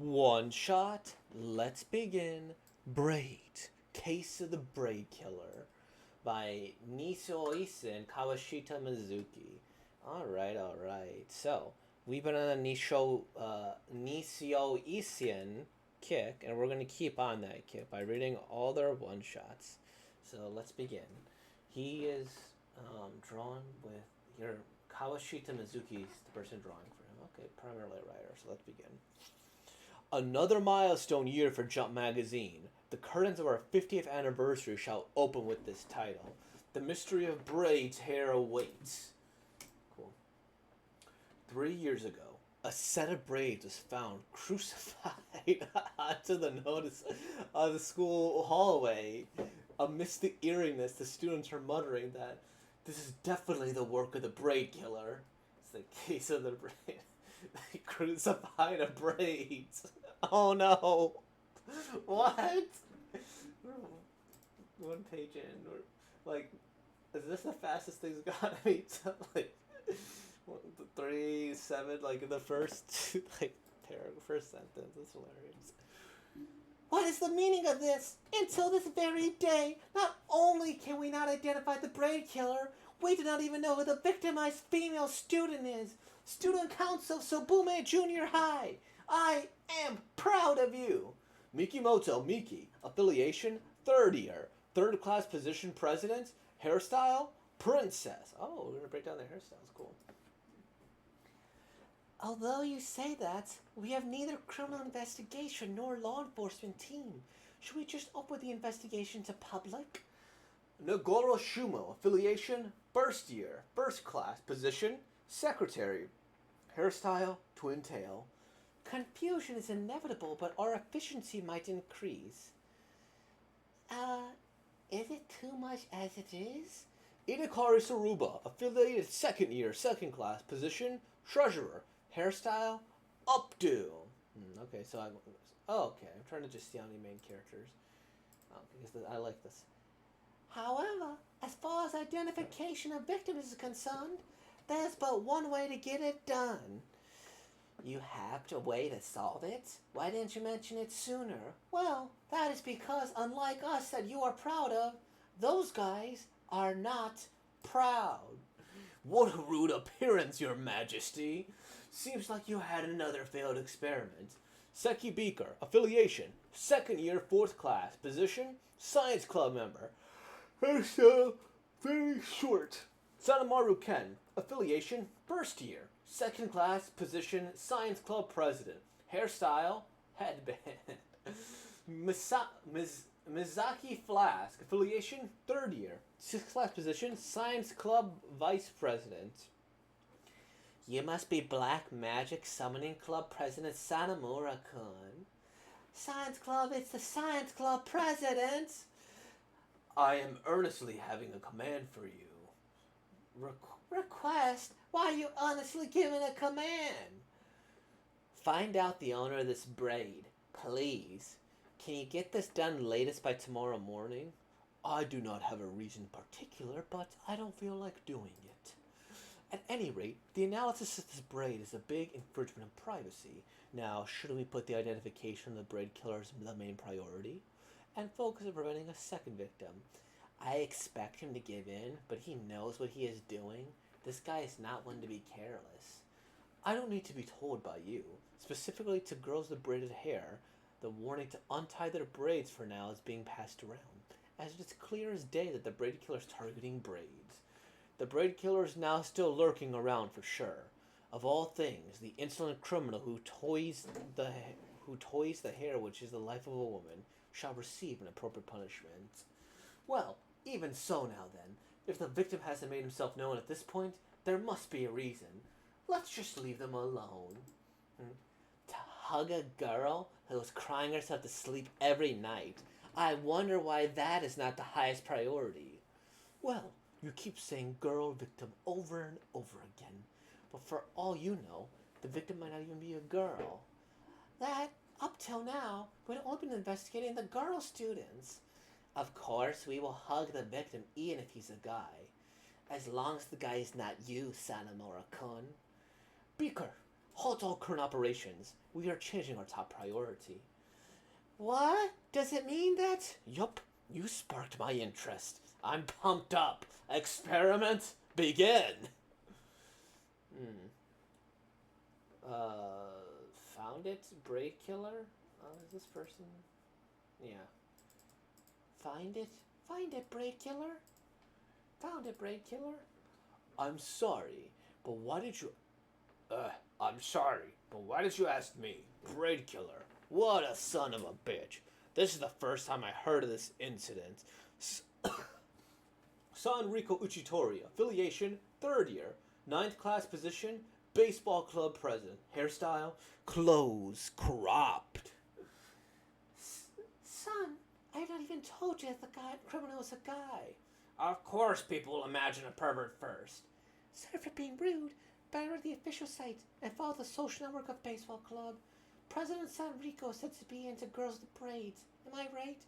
One shot. Let's begin. Braid. Case of the Braid Killer by Nisio Ise and Kawashita Mizuki. Alright. So, we've been on a Nisio Isen kick, and we're going to keep on that kick by reading all their one shots. So, let's begin. He is drawn with your Kawashita Mizuki is the person drawing for him. Okay, primarily a writer, so let's begin. Another milestone year for Jump Magazine. The curtains of our 50th anniversary shall open with this title. The mystery of Braid's hair awaits. Cool. 3 years ago, a set of braids was found crucified onto the notice of the school hallway. Amidst the eeriness, the students are muttering that this is definitely the work of the braid killer. It's the case of the braid. They crucified a braids. Oh no! What? One page in, or like, is this the fastest things got? I mean, like, 3, 7, like the first, like, first sentence. That's hilarious. What is the meaning of this? Until this very day, not only can we not identify the braid killer, we do not even know who the victimized female student is. Student Council Sobume Junior High. I am proud of you. Mikimoto Miki. Affiliation, 3rd year. 3rd class position president. Hairstyle, princess. Oh, we're going to break down the hairstyles. Cool. Although you say that, we have neither criminal investigation nor law enforcement team. Should we just open the investigation to public? Nagoro Shumo. Affiliation, 1st year. 1st class position, secretary. Hairstyle, twin tail. Confusion is inevitable, but our efficiency might increase. Is it too much as it is? Idakari Saruba, affiliated 2nd year, 2nd class, position, treasurer, hairstyle, updo. Okay, so okay, I'm trying to just see how many main characters. Because I like this. However, as far as identification of victims is concerned, there's but one way to get it done. You have a way to solve it? Why didn't you mention it sooner? Well, that is because, unlike us that you are proud of, those guys are not proud. What a rude appearance, your majesty. Seems like you had another failed experiment. Seki Beaker, affiliation, 2nd year, 4th class, position, science club member. Hairstyle, very short. Sanamaru Ken, affiliation, 1st year, 2nd class, position, science club president. Hairstyle, headband. Mizaki Flask, affiliation, 3rd year, 6th class position, science club vice president. You must be Black Magic Summoning Club President Sanamura-kun. Science Club, it's the Science Club President! I am earnestly having a command for you. Request? Why are you honestly giving a command? Find out the owner of this braid, please. Can you get this done latest by tomorrow morning? I do not have a reason particular, but I don't feel like doing it. At any rate, the analysis of this braid is a big infringement of privacy. Now, shouldn't we put the identification of the braid killer as the main priority? And focus on preventing a second victim? I expect him to give in, but he knows what he is doing. This guy is not one to be careless. I don't need to be told by you. Specifically to girls with braided hair, the warning to untie their braids for now is being passed around, as it is clear as day that the braid killer is targeting braids. The braid killer is now still lurking around for sure. Of all things, the insolent criminal who toys the hair, which is the life of a woman, shall receive an appropriate punishment. Well, even so now then, if the victim hasn't made himself known at this point, there must be a reason. Let's just leave them alone. To hug a girl who is crying herself to sleep every night. I wonder why that is not the highest priority. Well, you keep saying girl victim over and over again. But for all you know, the victim might not even be a girl. That, up till now, we'd only been investigating the girl students. Of course, we will hug the victim even if he's a guy. As long as the guy is not you, Sanamura-kun. Beaker, Halt all current operations. We are changing our top priority. What? Does it mean that? Yup, you sparked my interest. I'm pumped up. Experiment begin. Hmm. Found it? Braid killer? Is this person? Yeah. Find it? Find it, Braid killer? Found it, Braid killer? I'm sorry, but why did you... I'm sorry, but why did you ask me? Braid killer. What a son of a bitch. This is the first time I heard of this incident. San Rico Uchitori, affiliation, 3rd year, ninth class position, baseball club president. Hairstyle, clothes, cropped. Son, I have not even told you that the criminal is a guy. Of course people will imagine a pervert first. Sorry for being rude, but I read the official site and followed the social network of baseball club. President San Rico said to be into girls with braids. Am I right?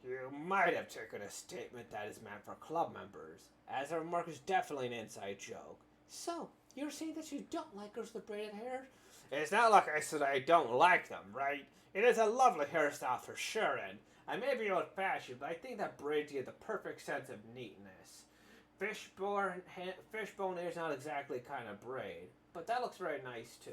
You might have taken a statement that is meant for club members, as the remark is definitely an inside joke. So, you're saying that you don't like girls with braided hair? It's not like I said I don't like them, right? It is a lovely hairstyle for sure, and I may be old-fashioned, but I think that braids give the perfect sense of neatness. Fishbone is not exactly kind of braid, but that looks very nice too.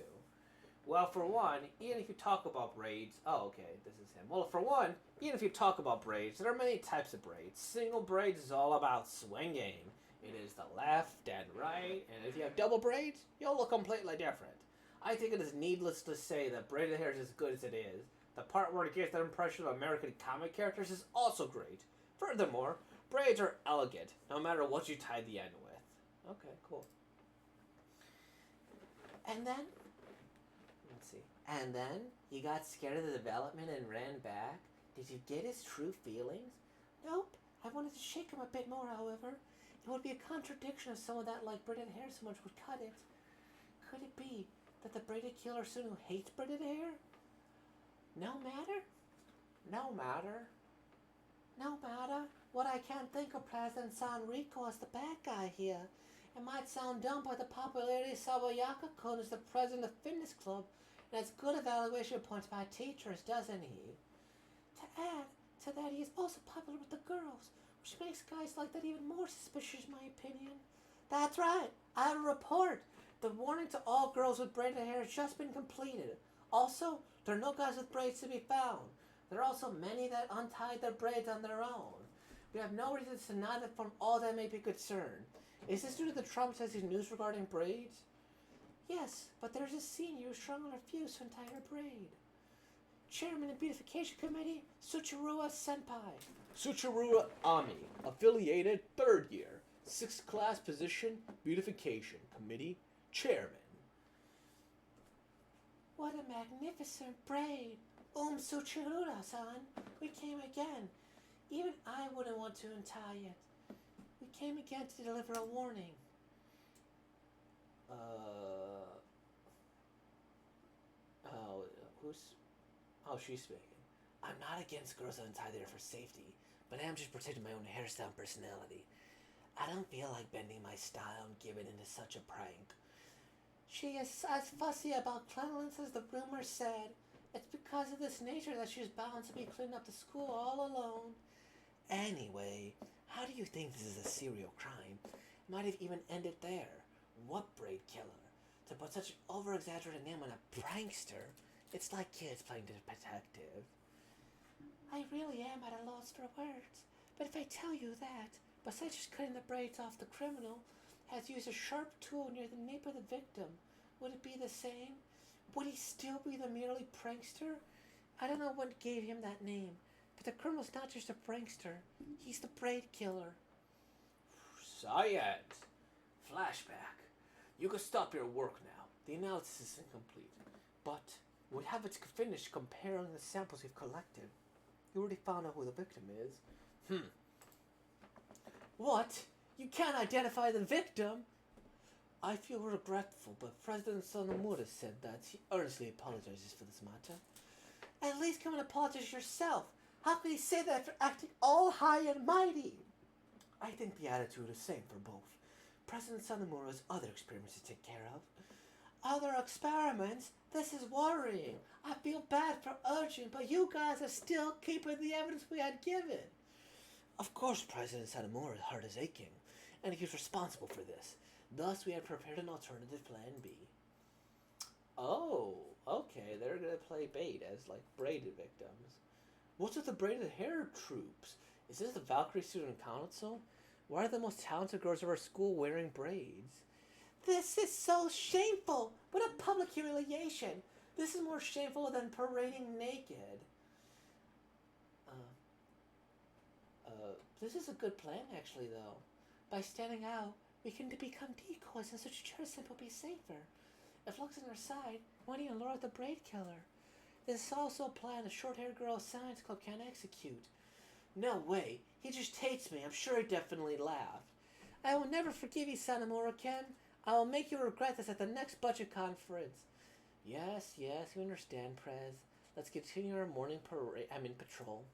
Well, for one, even if you talk about braids... Oh, okay, this is him. Well, for one, even if you talk about braids, there are many types of braids. Single braids is all about swinging. It is the left and right, and if you have double braids, you'll look completely different. I think it is needless to say that braided hair is as good as it is. The part where it gives the impression of American comic characters is also great. Furthermore, braids are elegant, no matter what you tie the end with. Okay, cool. And then... Let's see. And then, he got scared of the development and ran back. Did you get his true feelings? Nope. I wanted to shake him a bit more, however. It would be a contradiction if someone that liked braided hair so much would cut it. Could it be that the braided killer soon who hates braided hair? No matter? No matter. No matter. What I can't think of President San Rico as the bad guy here. It might sound dumb, but the popularity of Sawayaka-kun is the president of the fitness club and has good evaluation points by teachers, doesn't he? To add to that, he is also popular with the girls, which makes guys like that even more suspicious, in my opinion. That's right. I have a report. The warning to all girls with braided hair has just been completed. Also, there are no guys with braids to be found. There are also many that untied their braids on their own. We have no reason to deny that from all that may be concerned. Is this due to the traumatizing news regarding braids? Yes, but there's a senior who strongly refused to untie her braid. Chairman of Beautification Committee, Tsuchirua Senpai. Tsuchirua Ami, affiliated 3rd year, 6th class position, Beautification Committee, Chairman. What a magnificent braid! Tsuchirura-san, we came again. Even I wouldn't want to untie it. We came again to deliver a warning. She's speaking. I'm not against girls that untie their hair for safety, but I am just protecting my own hairstyle and personality. I don't feel like bending my style and giving into such a prank. She is as fussy about cleanliness as the rumor said. It's because of this nature that she's bound to be cleaning up the school all alone. Anyway, how do you think this is a serial crime? It might have even ended there. What braid killer? To put such an over-exaggerated name on a prankster, it's like kids playing detective. I really am at a loss for words. But if I tell you that, besides just cutting the braids off, the criminal has used a sharp tool near the nape of the victim, would it be the same? Would he still be the merely prankster? I don't know what gave him that name, but the criminal's not just a prankster. He's the braid killer. Science. Flashback. You can stop your work now. The analysis is incomplete. But we have it finished comparing the samples we've collected. You already found out who the victim is. What? You can't identify the victim? I feel regretful, but President Sonomura said that he earnestly apologizes for this matter. At least come and apologize yourself. How could he say that after acting all high and mighty? I think the attitude is the same for both. President Sonomura has other experiments to take care of. Other experiments? This is worrying. I feel bad for urging, but you guys are still keeping the evidence we had given. Of course, President Sanamora's heart is aching, and he's responsible for this. Thus, we have prepared an alternative plan B. Oh, okay, they're gonna play bait as, like, braided victims. What's with the braided hair troops? Is this the Valkyrie Student Council? Why are the most talented girls of our school wearing braids? This is so shameful! What a public humiliation! This is more shameful than parading naked. This is a good plan, actually, though. By standing out, we can become decoys and such Jurassic will be safer. If Luck's on our side, why don't you lure out the Braid Killer? This is also a plan a short-haired girl science club can't execute. No way. He just hates me. I'm sure he definitely laughed. I will never forgive you, Sanamura Ken. I will make you regret this at the next budget conference. Yes, you understand, Prez. Let's continue our morning patrol.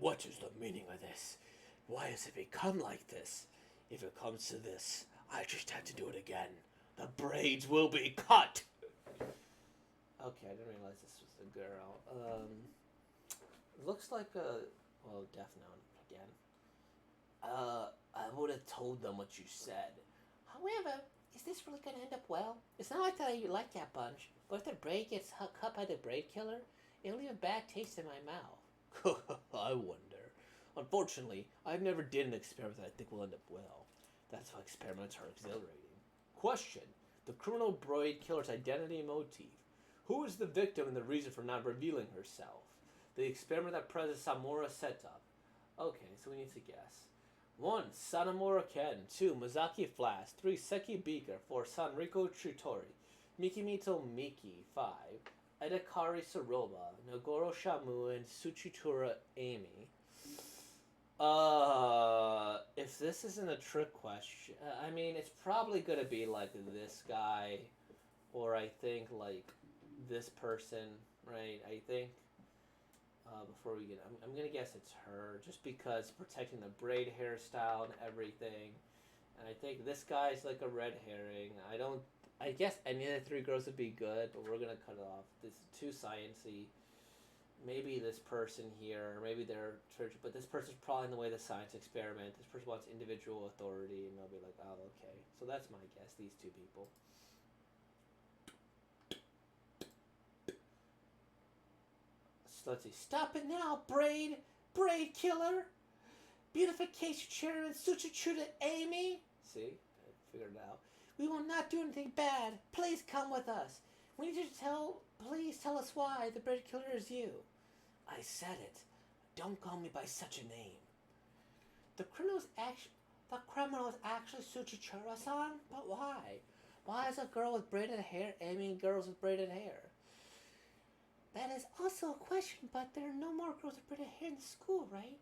What is the meaning of this? Why has it become like this? If it comes to this, I just have to do it again. The braids will be cut! Okay, I didn't realize this was a girl. Looks like a... Well, Death Note again. I would have told them what you said. However, is this really going to end up well? It's not like that you like that bunch, but if the braid gets cut by the Braid Killer, it'll leave a bad taste in my mouth. I wonder. Unfortunately, I've never did an experiment that I think will end up well. That's why experiments are exhilarating. Question. The criminal Braid Killer's identity and motif. Who is the victim and the reason for not revealing herself? The experiment that President Samura set up. Okay, so we need to guess. 1. Sanamura Ken. 2. Mazaki Flash. 3. Seki Beaker. 4. Sanriko Chutori. Mikimito Miki. 5. Edakari Saroba. Nagoro Shamu and Tsuchitura Amy. If this isn't a trick question, I mean, it's probably gonna be like this guy, or I think like this person, right? I think, before we get, I'm gonna guess it's her, just because protecting the braid hairstyle and everything, and I think this guy's like a red herring. I guess any of the three girls would be good, but we're gonna cut it off. This is too sciencey. Maybe this person here, maybe they're church, but this person's probably in the way of the science experiment. This person wants individual authority, and they'll be like, oh, okay. So that's my guess, these two people. So let's see. Stop it now, Braid! Braid Killer! Beautification Chairman Tsuchichuda Amy! See? I figured it out. We will not do anything bad. Please come with us. We need you to please tell us why the Braid Killer is you. I said it. Don't call me by such a name. The criminal is actually Tsuchichura-san? But why? Why is a girl with braided hair aiming girls with braided hair? That is also a question, but there are no more girls with braided hair in the school, right?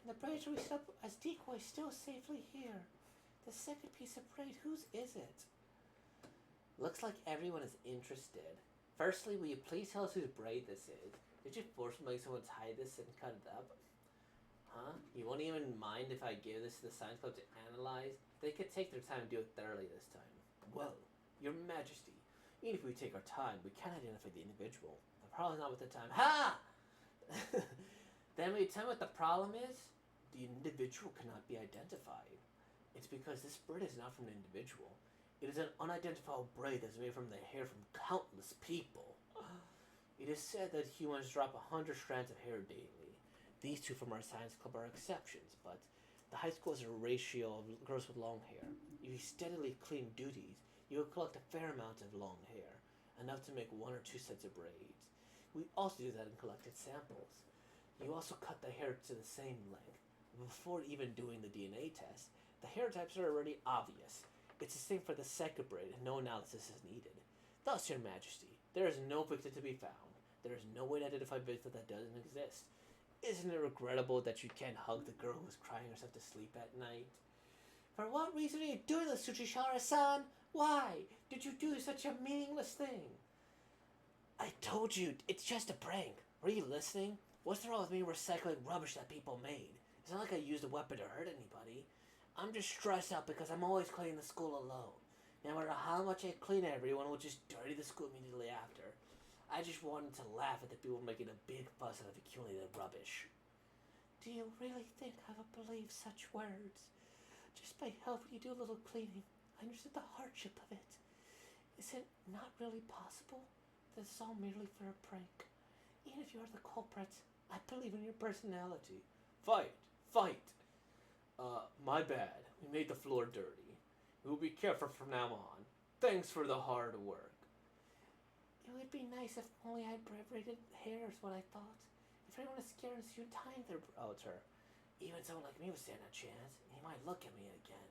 And the braids we set up as decoys still safely here. The second piece of braid, whose is it? Looks like everyone is interested. Firstly, will you please tell us whose braid this is? Did you forcefully make someone tie this and cut it up? Huh? You won't even mind if I give this to the science club to analyze? They could take their time and do it thoroughly this time. Well, Your Majesty, even if we take our time, we can't identify the individual. The problem's not with the time. Ha! Then will you tell me what the problem is? The individual cannot be identified. It's because this braid is not from an individual. It is an unidentifiable braid that's made from the hair from countless people. It is said that humans drop 100 strands of hair daily. These two from our science club are exceptions, but the high school has a ratio of girls with long hair. If you steadily clean duties, you will collect a fair amount of long hair, enough to make 1 or 2 sets of braids. We also do that in collected samples. You also cut the hair to the same length. Before even doing the DNA test, the hair types are already obvious. It's the same for the second braid, and no analysis is needed. Thus, Your Majesty, there is no victim to be found. There is no way to identify a victim that doesn't exist. Isn't it regrettable that you can't hug the girl who's crying herself to sleep at night? For what reason are you doing this, Tsuchichara-san? Why did you do such a meaningless thing? I told you, it's just a prank. Were you listening? What's wrong with me recycling rubbish that people made? It's not like I used a weapon to hurt anybody. I'm just stressed out because I'm always cleaning the school alone. No matter how much I clean it, everyone will just dirty the school immediately after. I just wanted to laugh at the people making a big fuss out of accumulated rubbish. Do you really think I would believe such words? Just by helping you do a little cleaning, I understood the hardship of it. Is it not really possible that it's all merely for a prank? Even if you are the culprit, I believe in your personality. Fight! Fight! My bad. We made the floor dirty. We will be careful from now on. Thanks for the hard work. It would be nice if only I had braided hair, is what I thought. If anyone is scared of you tying their brows her, even someone like me would stand a chance. He might look at me again.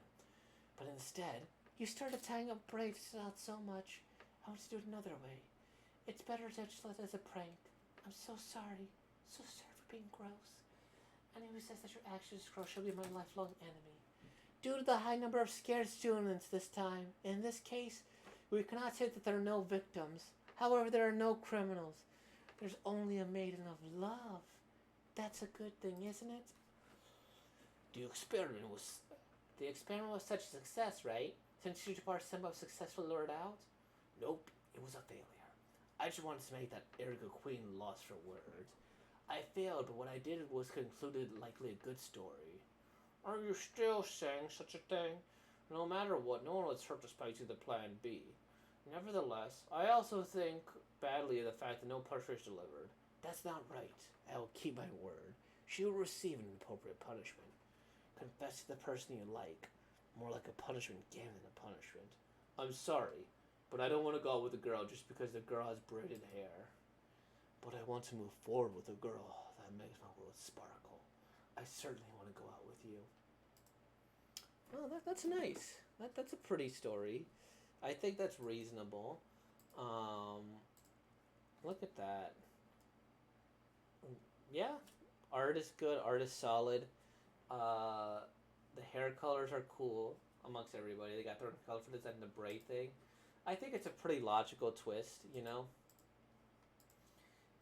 But instead, you started tying up braids out so much. I want to do it another way. It's better to just let it as a prank. I'm so sorry. So sorry for being gross. Anyone who says that your actions gross shall be my lifelong enemy. Due to the high number of scared students this time, in this case, we cannot say that there are no victims. However, there are no criminals. There's only a maiden of love. That's a good thing, isn't it? The experiment was such a success, right? Since you are somehow successfully lured out? Nope, it was a failure. I just wanted to make that arrogant queen lost for words. I failed, but what I did was concluded likely a good story. Are you still saying such a thing? No matter what, no one was hurt despite the plan B. Nevertheless, I also think badly of the fact that no punishment is delivered. That's not right. I will keep my word. She will receive an appropriate punishment. Confess to the person you like. More like a punishment given than a punishment. I'm sorry, but I don't want to go out with a girl just because the girl has braided hair. But I want to move forward with a girl that makes my world sparkle. I certainly want to go out with you. Oh, that's nice. That's a pretty story. I think that's reasonable. Um, Look at that. Yeah, art is good. Art is solid. The hair colors are cool amongst everybody. They got their own color for this and the braid thing. I think it's a pretty logical twist, you know.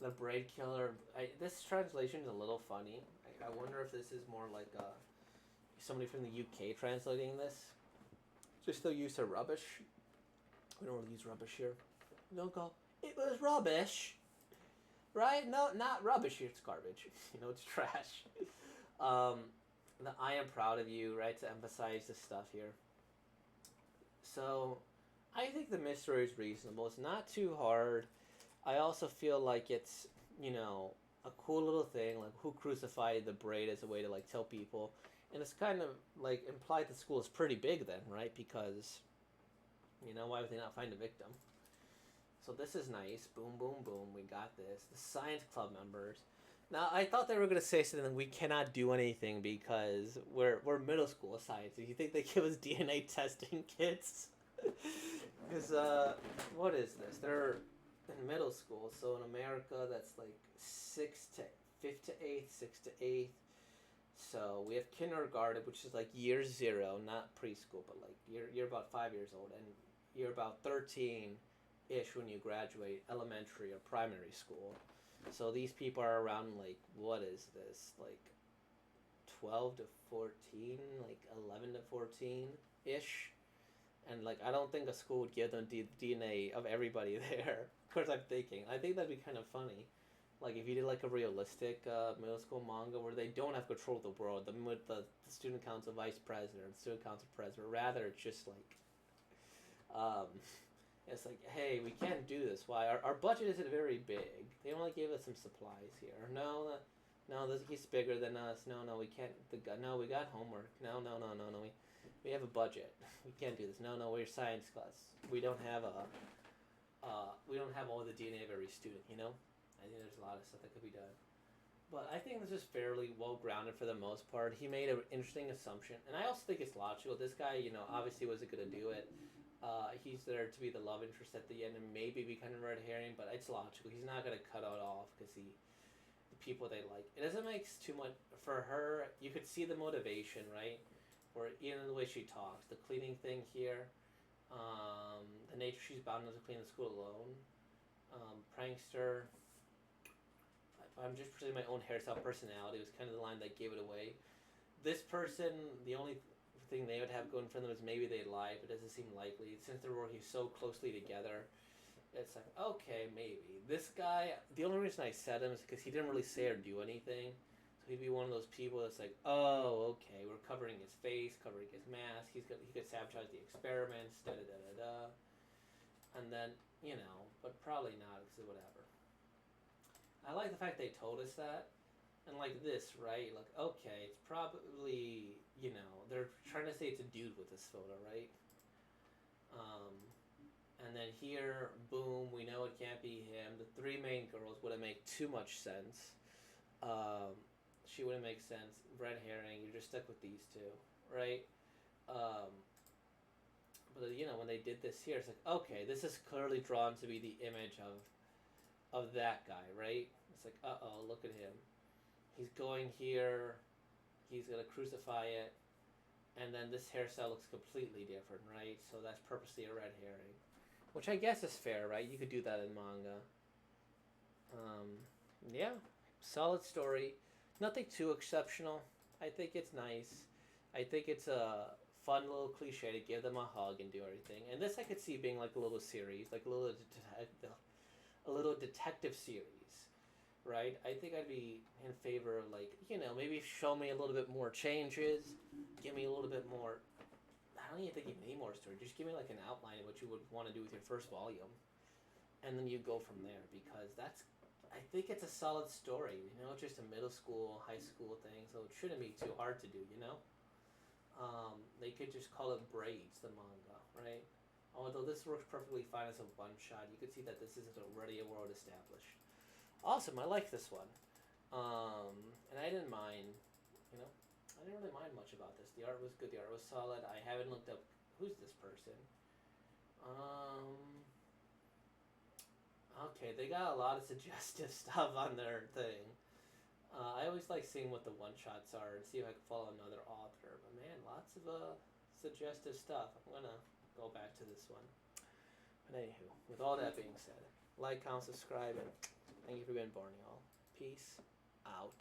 The braid killer. This translation is a little funny. I wonder if this is more like somebody from the UK translating this. Just the use of rubbish. We don't really use rubbish here. We don't go, it was rubbish. Right? No, not rubbish. It's garbage. It's trash. The I am proud of you, right? To emphasize the stuff here. So, I think the mystery is reasonable. It's not too hard. I also feel like it's, a cool little thing. Like, who crucified the braid as a way to, like, tell people. And it's kind of, like, implied the school is pretty big then, right? Because, why would they not find a victim? So this is nice. Boom, boom, boom. We got this. The science club members. Now, I thought they were going to say something like, we cannot do anything because we're middle school science. Do you think they give us DNA testing kits? Because, what is this? They're in middle school. So in America, that's like 5th to 8th, 6th to 8th. So we have kindergarten, which is like year 0, not preschool, but like you're about 5 years old. And you're about 13-ish when you graduate elementary or primary school. So these people are around, like, what is this? Like, 12 to 14? Like, 11 to 14-ish? And, like, I don't think a school would give them DNA of everybody there. Of course, I'm thinking. I think that'd be kind of funny. Like, if you did, like, a realistic middle school manga where they don't have control of the world. The student council vice president, student council president. Rather, it's just, like... It's like, hey, we can't do this. Why? Our budget isn't very big. They only gave us some supplies here. No, he's bigger than us. No, we can't. No, we got homework. No. We have a budget. We can't do this. No, we're science class. We don't have we don't have all the DNA of every student. I think there's a lot of stuff that could be done. But I think this is fairly well grounded for the most part. He made an interesting assumption, and I also think it's logical. This guy, obviously wasn't gonna do it. He's there to be the love interest at the end and maybe be kind of red herring, but it's logical. He's not going to cut it off because the people they like. It doesn't make too much for her. You could see the motivation, right? Or even the way she talks, the cleaning thing here, the nature she's bound to clean the school alone, prankster. I'm just presenting my own hairstyle personality was kind of the line that gave it away. This person, the only thing they would have going for them is maybe they lied, but it doesn't seem likely. Since they're working so closely together, it's like, okay, maybe. This guy, the only reason I said him is because he didn't really say or do anything. So he'd be one of those people that's like, oh, okay, we're covering his face, covering his mask. He could sabotage the experiments, da da da da da. And then, but probably not, because whatever. I like the fact they told us that. And like this, right? Like, okay, it's probably, they're trying to say it's a dude with this photo, right? And then here, boom, we know it can't be him. The three main girls wouldn't make too much sense. She wouldn't make sense. Red herring, you're just stuck with these two, right? But when they did this here, it's like, okay, this is clearly drawn to be the image of that guy, right? It's like, uh-oh, look at him. He's going here, he's going to crucify it, and then this hairstyle looks completely different, right? So that's purposely a red herring. Which I guess is fair, right? You could do that in manga. Yeah, solid story. Nothing too exceptional. I think it's nice. I think it's a fun little cliche to give them a hug and do everything. And this I could see being like a little series, like a little detective series. Right? I think I'd be in favor of maybe show me a little bit more changes, give me a little bit more. I don't even think you need more story. Just give me like an outline of what you would want to do with your first volume, and then you go from there, because I think it's a solid story. It's just a middle school, high school thing, so it shouldn't be too hard to do. They could just call it Braids, the manga, right? Although this works perfectly fine as a one shot, you could see that this isn't already a world established. Awesome, I like this one. And I didn't mind, I didn't really mind much about this. The art was good, the art was solid. I haven't looked up who's this person. Okay, they got a lot of suggestive stuff on their thing. I always like seeing what the one-shots are and see if I can follow another author. But man, lots of suggestive stuff. I'm gonna go back to this one. But anywho, with all that being said, like, comment, subscribe, and thank you for being born, y'all. Peace out.